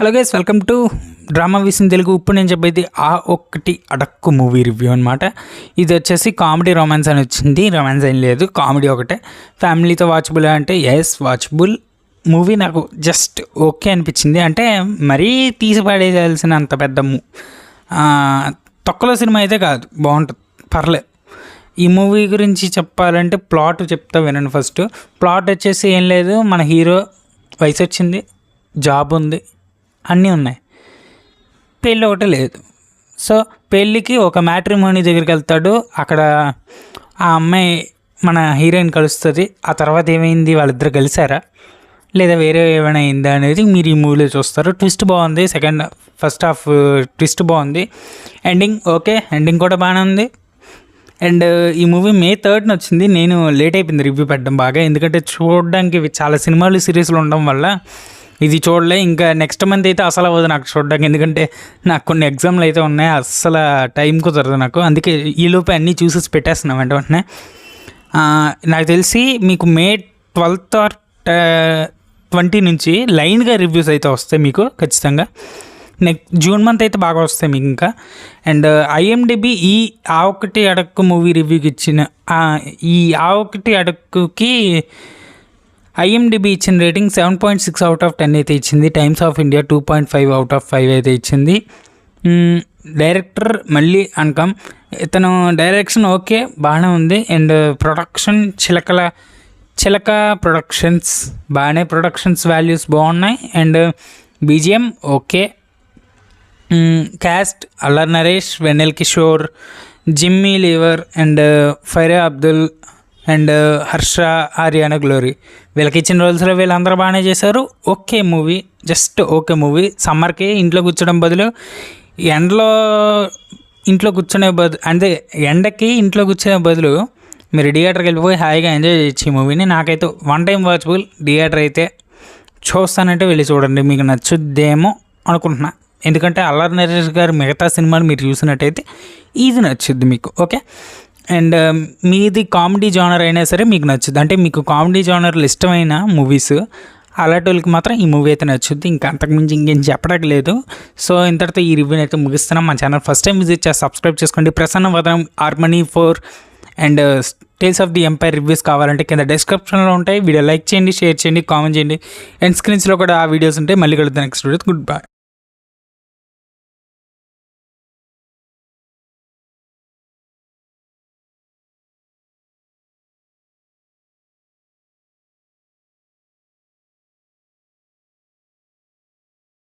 Hello guys, welcome to drama విసిన్ తెలుగు. ఇప్పుడు నేను చెప్పేది ఆ ఒక్కటి అడక్కు మూవీ రివ్యూ అనమాట. ఇది వచ్చేసి కామెడీ రొమాన్స్ అని వచ్చింది. రొమాన్స్ ఏం లేదు, కామెడీ ఒకటే. ఫ్యామిలీతో వాచబుల్ అంటే ఎస్ వాచబుల్ మూవీ. నాకు జస్ట్ ఓకే అనిపించింది. అంటే మరీ తీసి పడేయాల్సిన అంత పెద్ద తొక్కలో సినిమా అయితే కాదు, బాగుంటుంది, పర్లేదు. ఈ మూవీ గురించి చెప్పాలంటే ప్లాట్ చెప్తా వినండి. ఫస్ట్ ప్లాట్ వచ్చేసి ఏం లేదు, మన హీరో వయసు వచ్చింది, జాబ్ ఉంది, అన్నీ ఉన్నాయి, పెళ్ళి ఒకటి లేదు. సో పెళ్ళికి ఒక మ్యాట్రిమోనీ దగ్గరికి వెళ్తాడు. అక్కడ ఆ అమ్మాయి మన హీరోయిన్ కలుస్తుంది. ఆ తర్వాత ఏమైంది, వాళ్ళిద్దరు కలిసారా లేదా వేరే ఏమైనా అయిందా అనేది మీరు ఈ మూవీలో చూస్తారు. ట్విస్ట్ బాగుంది, ఫస్ట్ హాఫ్ ట్విస్ట్ బాగుంది. ఎండింగ్ ఓకే, ఎండింగ్ కూడా బాగానే ఉంది. అండ్ ఈ మూవీ May 3 వచ్చింది. నేను లేట్ అయిపోయింది రివ్యూ పెట్టడం బాగా, ఎందుకంటే చూడడానికి చాలా సినిమాలు సిరీస్లు ఉండడం వల్ల ఇది చూడలే. ఇంకా నెక్స్ట్ మంత్ అయితే అసలు అవ్వదు నాకు చూడడానికి, ఎందుకంటే నాకు కొన్ని ఎగ్జామ్లు అయితే ఉన్నాయి, అస్సలు టైం కుదరదు నాకు. అందుకే ఈలోపు అన్నీ చూసేసి పెట్టేస్తున్నాం వెంటనే. నాకు తెలిసి మీకు May 12 or 20 నుంచి లైన్గా రివ్యూస్ అయితే వస్తాయి మీకు ఖచ్చితంగా. జూన్ మంత్ అయితే బాగా వస్తాయి మీకు ఇంకా. అండ్ IMDb ఈ ఆ ఒకటి అడక్కు మూవీ రివ్యూకి ఇచ్చిన ఈ ఆ ఒకటి అడక్కుకి IMDb ఇచ్చిన రేటింగ్ 7.6 out of 10 అయితే ఇచ్చింది. Times of India 2.5 out of 5 అయితే ఇచ్చింది. డైరెక్టర్ మళ్ళీ అన్కమ్, ఇతను డైరెక్షన్ ఓకే బాగానే ఉంది. అండ్ ప్రొడక్షన్ చిలక ప్రొడక్షన్స్ బాగానే, ప్రొడక్షన్స్ వాల్యూస్ బాగున్నాయి. And BGM okay. Cast Allari Naresh, Vennela Kishore, Jimmy Lever and Faria Abdullah and Harsha, Ariyana Glory, వీళ్ళకి ఇచ్చిన రోల్స్లో వీళ్ళందరూ బాగానే చేశారు. Okay movie, just okay movie. సమ్మర్కి ఇంట్లో కూర్చోడం బదులు ఇంట్లో కూర్చునే బదులు మీరు థియేటర్కి వెళ్ళిపోయి హాయిగా ఎంజాయ్ చేయొచ్చు ఈ మూవీని. నాకైతే వన్ టైం వాచబుల్. థియేటర్ అయితే చూస్తానంటే వెళ్ళి చూడండి, మీకు నచ్చుద్దేమో అనుకుంటున్నా. ఎందుకంటే అల్లర్ నరేష్ గారు మిగతా సినిమాలు మీరు చూసినట్టయితే ఇది నచ్చుద్ది మీకు. ఓకే. అండ్ మీది కామెడీ జానర్ అయినా సరే మీకు నచ్చుద్ది. అంటే మీకు కామెడీ జానర్లు ఇష్టమైన మూవీస్ అలాంటి వాళ్ళకి మాత్రం ఈ మూవీ అయితే నచ్చుద్ది. ఇంకా అంతకుమించి ఇంకేం చెప్పడానికి లేదు. సో ఇంతటితో ఈ రివ్యూని అయితే ముగిస్తున్నాం. మా ఛానల్ ఫస్ట్ టైం విజిట్ చేసి సబ్స్క్రైబ్ చేసుకోండి. Prasanna Vadanam, Aranmanai 4 and tales of the empire reviews కావాలంటే కింద డిస్క్రిప్షన్లో ఉంటాయి. వీడియో లైక్ చేయండి, షేర్ చేయండి, కామెంట్ చేయండి. అండ్ స్క్రీన్స్లో కూడా ఆ వీడియోస్ ఉంటాయి. మళ్ళీ కలుద్దాం నెక్స్ట్ వీడియో. Good bye.